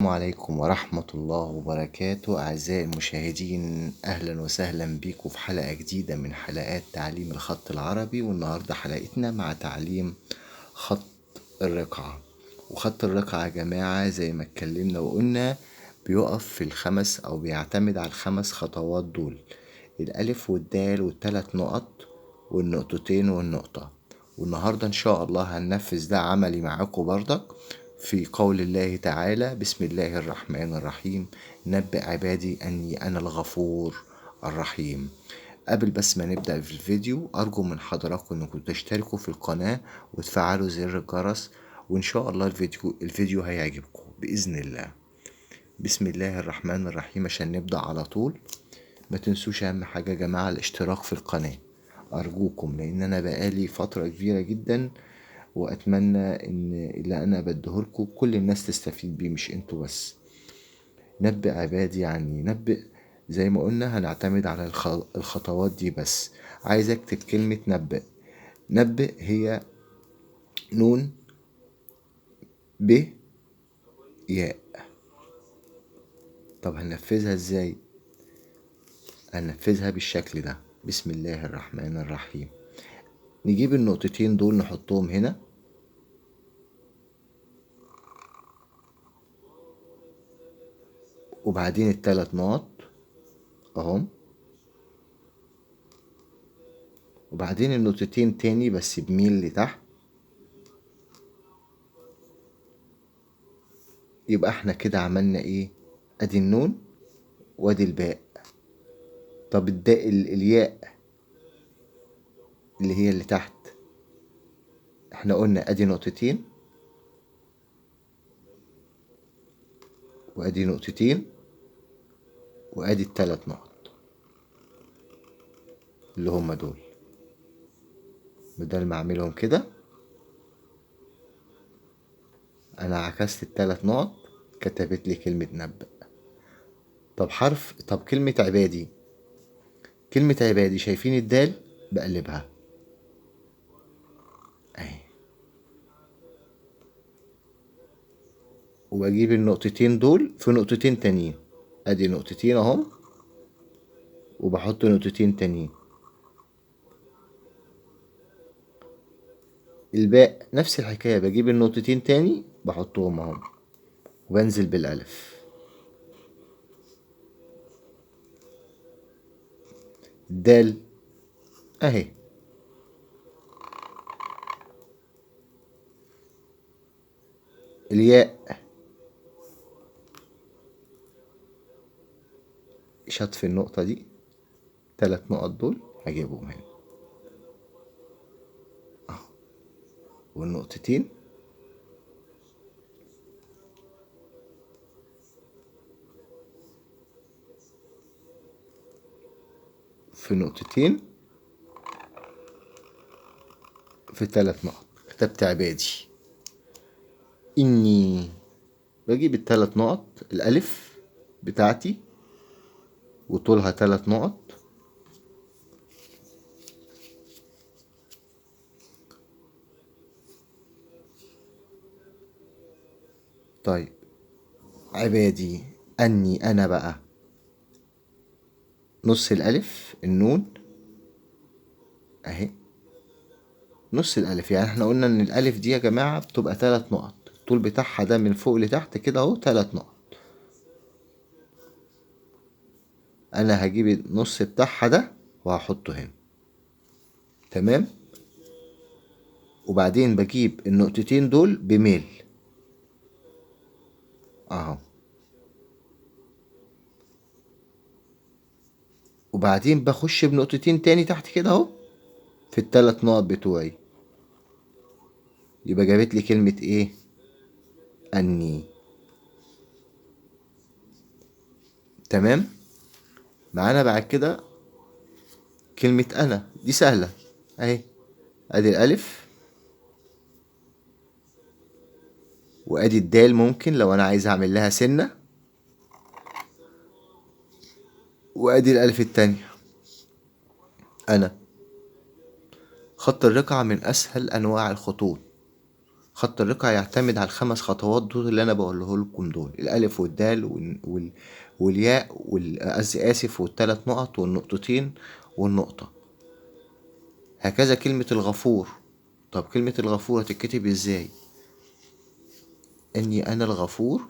السلام عليكم ورحمة الله وبركاته أعزائي المشاهدين، أهلا وسهلا بكم في حلقة جديدة من حلقات تعليم الخط العربي. والنهاردة حلقتنا مع تعليم خط الرقعة. وخط الرقعة يا جماعة زي ما اتكلمنا وقلنا بيقف في الخمس أو بيعتمد على الخمس خطوات دول: الألف والدال والثلاث نقط والنقطتين والنقطة. والنهاردة إن شاء الله هننفذ ده عملي معاكم برضك في قول الله تعالى: بسم الله الرحمن الرحيم، نبئ عبادي أني أنا الغفور الرحيم. قبل بس ما نبدأ في الفيديو، أرجو من حضراتكم أنكم تشتركوا في القناة وتفعلوا زر الجرس، وإن شاء الله الفيديو هيعجبكم بإذن الله. بسم الله الرحمن الرحيم. عشان نبدأ على طول ما تنسوش أهم حاجة يا جماعة الاشتراك في القناة، أرجوكم، لأن أنا بقالي فترة كبيرة جدا وأتمنى إن اللي أنا بديهولكوا كل الناس تستفيد بيه مش انتوا بس. نبئ عبادي، يعني نبئ زي ما قلنا هنعتمد على الخطوات دي بس. عايز أكتب كلمة نبئ. نبئ هي نون ب ياء. طب هننفذها ازاي؟ هننفذها بالشكل ده: بسم الله الرحمن الرحيم. نجيب النقطتين دول نحطهم هنا، وبعدين التلات نقط اهم، وبعدين النقطتين تاني بس بميل لتحت. يبقى احنا كده عملنا ايه؟ ادي النون وادي الباء. طب الياء اللي هي اللي تحت، احنا قلنا ادي نقطتين وادي نقطتين وادي التلات نقط اللي هما دول. بدل ما اعملهم كده انا عكست التلات نقط، كتبت لي كلمة نبأ. طب كلمة عبادي. كلمة عبادي شايفين الدال؟ بقلبها اهي، وبجيب النقطتين دول في نقطتين تانيين. ادي نقطتين اهم، وبحط نقطتين تانيين. الباء نفس الحكاية، بجيب النقطتين تاني بحطهم اهم، وبنزل بالألف. الدال اهي. الياء شطف النقطة دي، تلات نقط دول هجيبهم هنا اهو، والنقطتين في نقطتين في تلات نقط. كتبت عبادي إني. بجيب التلات نقط، الألف بتاعتي وطولها تلات نقط، طيب عبادي أني أنا بقى نص الألف النون أهي، نص الألف. يعني احنا قلنا إن الألف دي يا جماعة بتبقى تلات نقط، الطول بتاعها ده من فوق لتحت كده أهو تلات نقط. أنا هجيب النص بتاعها ده وهحطه هنا، تمام. وبعدين بجيب النقطتين دول بميل اهو، وبعدين بخش بنقطتين تاني تحت كده اهو في التلات نقط بتوعي. يبقى جابت لي كلمة ايه؟ اني. تمام. معانا بعد كده كلمة انا، دي سهلة اهي. ادي الالف وادي الدال، ممكن لو انا عايز اعمل لها سنة، وادي الالف التانية. انا. خط الرقعة من اسهل انواع الخطوط. خط الرقعة يعتمد على الخمس خطوات دول اللي انا بقوله لكم دول، الالف والدال والياء اسف، والثلاث نقط والنقطتين والنقطة. هكذا كلمة الغفور. طب كلمة الغفور هتتكتب ازاي؟ اني انا الغفور،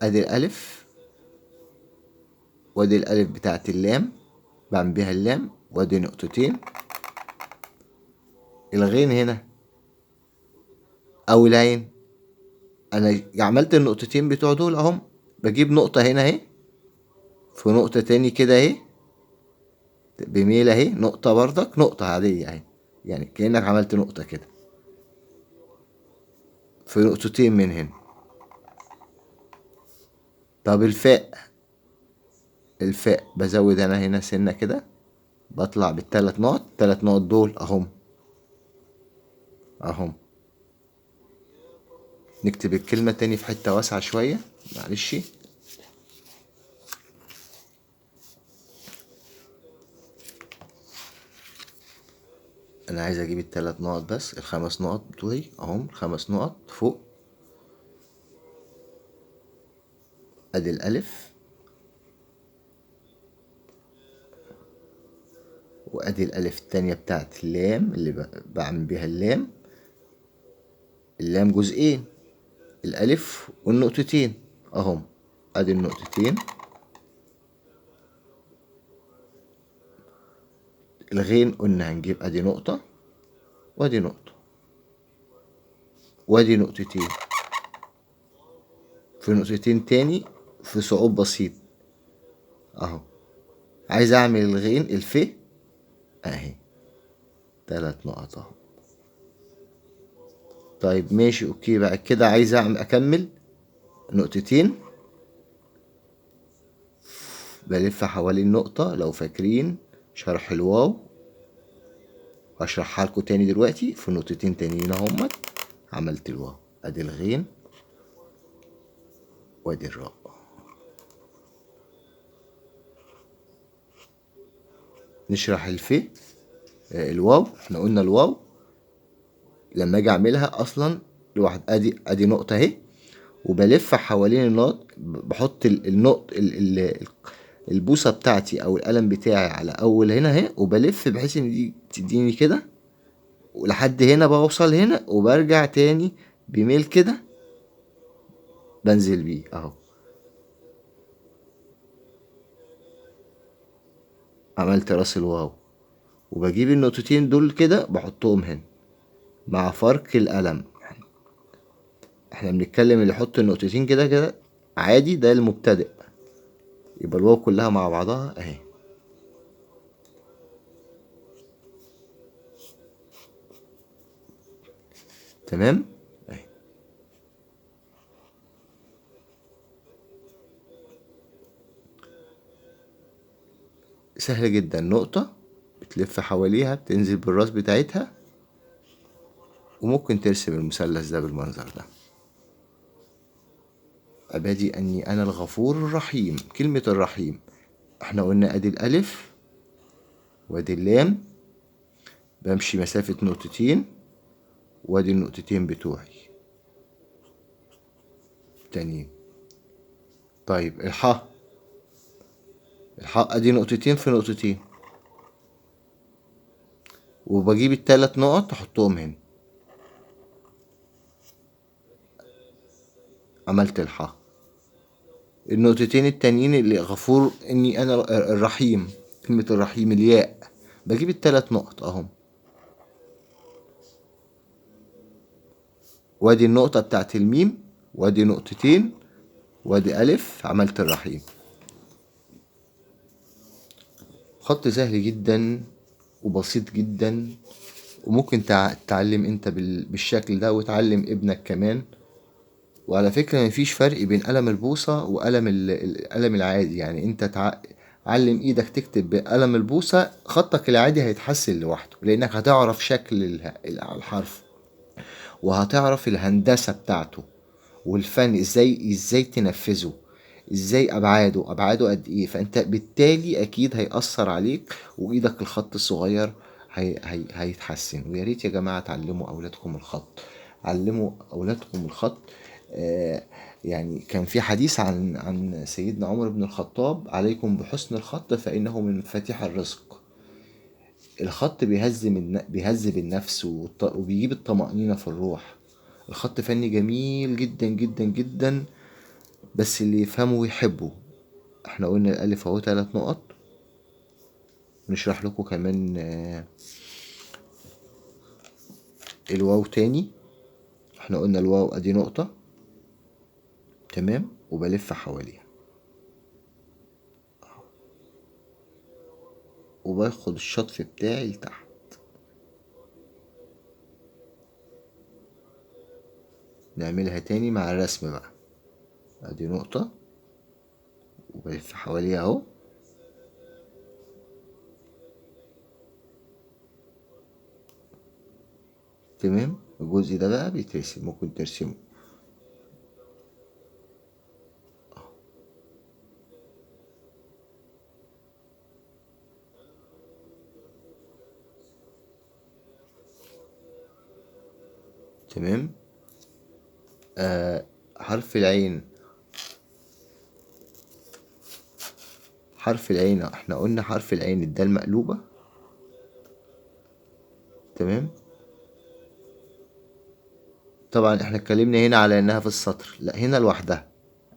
ادي الالف، وادي الالف بتاعت اللام بعمل بيها اللام، وادي نقطتين. الغين هنا او العين، انا عملت النقطتين بتوع دول اهم، بجيب نقطة هنا اهي، في نقطة تاني كده اهي بميل اهي، نقطة برضك، نقطة عادية اهي، يعني كأنك عملت نقطة كده في نقطتين من هنا. طب الفاء بزود انا هنا سنة كده، بطلع بالثلاث نقط، الثلاث نقط دول اهم اهم. نكتب الكلمة تاني في حتة واسعة شوية، معلش. انا عايز اجيب الثلاث نقط بس، الخمس نقط بتوعي اهم، الخمس نقط فوق. ادي الالف، وادي الالف التانية بتاعت اللام اللي بعمل بيها اللام. اللام جزئين، الالف والنقطتين اهم، ادي النقطتين. الغين قلنا هنجيب ادي نقطة، وادي نقطة، وادي نقطتين، في نقطتين تاني، في صعود بسيط اهو. عايز اعمل الغين الف اهي، تلات نقط اهو. طيب ماشي اوكي، بقى كده عايز اكمل نقطتين، بلف حوالين نقطة. لو فاكرين شرح الواو هشرحها لكم تاني دلوقتي، في نقطتين تانيين اهمت عملت الواو، ادي الغين وادي الراء. نشرح الواو. احنا قلنا الواو لما اجي اعملها اصلا لوحد، ادي نقطة اهي، وبلف حوالين النقط، بحط البوصة بتاعتي او القلم بتاعي على اول هنا اهي، وبلف بحيث ان دي تديني كده، ولحد هنا بوصل هنا، وبرجع تاني بميل كده بنزل بيه اهو. عملت راس الواو، وبجيب النقطتين دول كده بحطهم هنا مع فرك القلم. احنا بنتكلم اللي يحط النقطتين كده كده عادي ده المبتدئ، يبقى الواو كلها مع بعضها اهي. تمام اهي. سهل جدا، نقطة بتلف حواليها بتنزل بالراس بتاعتها، وممكن ترسم المثلث ده بالمنظر ده. عبادي أني أنا الغفور الرحيم. كلمة الرحيم احنا قلنا ادي الألف وادي اللام، بمشي مسافة نقطتين، وادي النقطتين بتوعي تانيين. طيب الحاء ادي نقطتين في نقطتين، وبجيب التلات نقط احطهم هنا، عملت الحاء. النقطتين التانيين اللي غفور اني انا الرحيم، كلمة الرحيم الياء، بجيب التلات نقط اهم، وادي النقطة بتاعت الميم، وادي نقطتين، وادي ألف، عملت الرحيم. خط سهل جدا وبسيط جدا، وممكن تتعلم انت بالشكل ده، وتعلم ابنك كمان. وعلى فكرة مفيش فرق بين قلم البوصة وقلم القلم العادي، يعني انت علم ايدك تكتب بقلم البوصة، خطك العادي هيتحسن لوحده، لانك هتعرف شكل الحرف، وهتعرف الهندسة بتاعته والفن، ازاي تنفذه، ازاي ابعاده قد ايه. فانت بالتالي اكيد هيأثر عليك، وايدك الخط الصغير هيتحسن. ويا ريت يا جماعة تعلموا أولادكم الخط، علموا أولادكم الخط. آه، يعني كان في حديث عن سيدنا عمر بن الخطاب: عليكم بحسن الخط فإنه من مفاتيح الرزق. الخط بيهذب النفس وبيجيب الطمأنينة في الروح. الخط فني جميل جدا جدا جدا، بس اللي يفهمه ويحبه. احنا قلنا الألف اهو 3 نقط. نشرح لكم كمان الواو تاني. احنا قلنا الواو ادي نقطة، تمام، وبلف حواليها وباخد الشطف بتاعي لتحت. نعملها تاني مع الرسم بقى. ادي نقطة وبلف حواليها اهو، تمام. الجزء ده بقى بيترسم، ممكن ترسمه. تمام. حرف العين. حرف العين احنا قلنا حرف العين الدال مقلوبة، تمام. طبعا احنا اتكلمنا هنا على انها في السطر، لا هنا لوحدها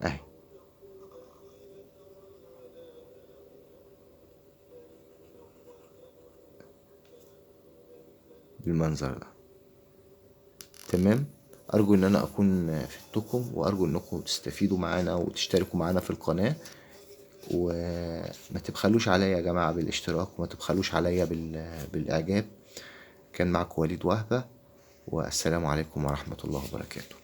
اهي بالمنظر ده، تمام. ارجو ان انا اكون فدتكم، وارجو انكم تستفيدوا معانا وتشتركوا معانا في القناة، وما تبخلوش عليا يا جماعة بالاشتراك، وما تبخلوش عليا بالاعجاب. كان معكم وليد وهبة، والسلام عليكم ورحمة الله وبركاته.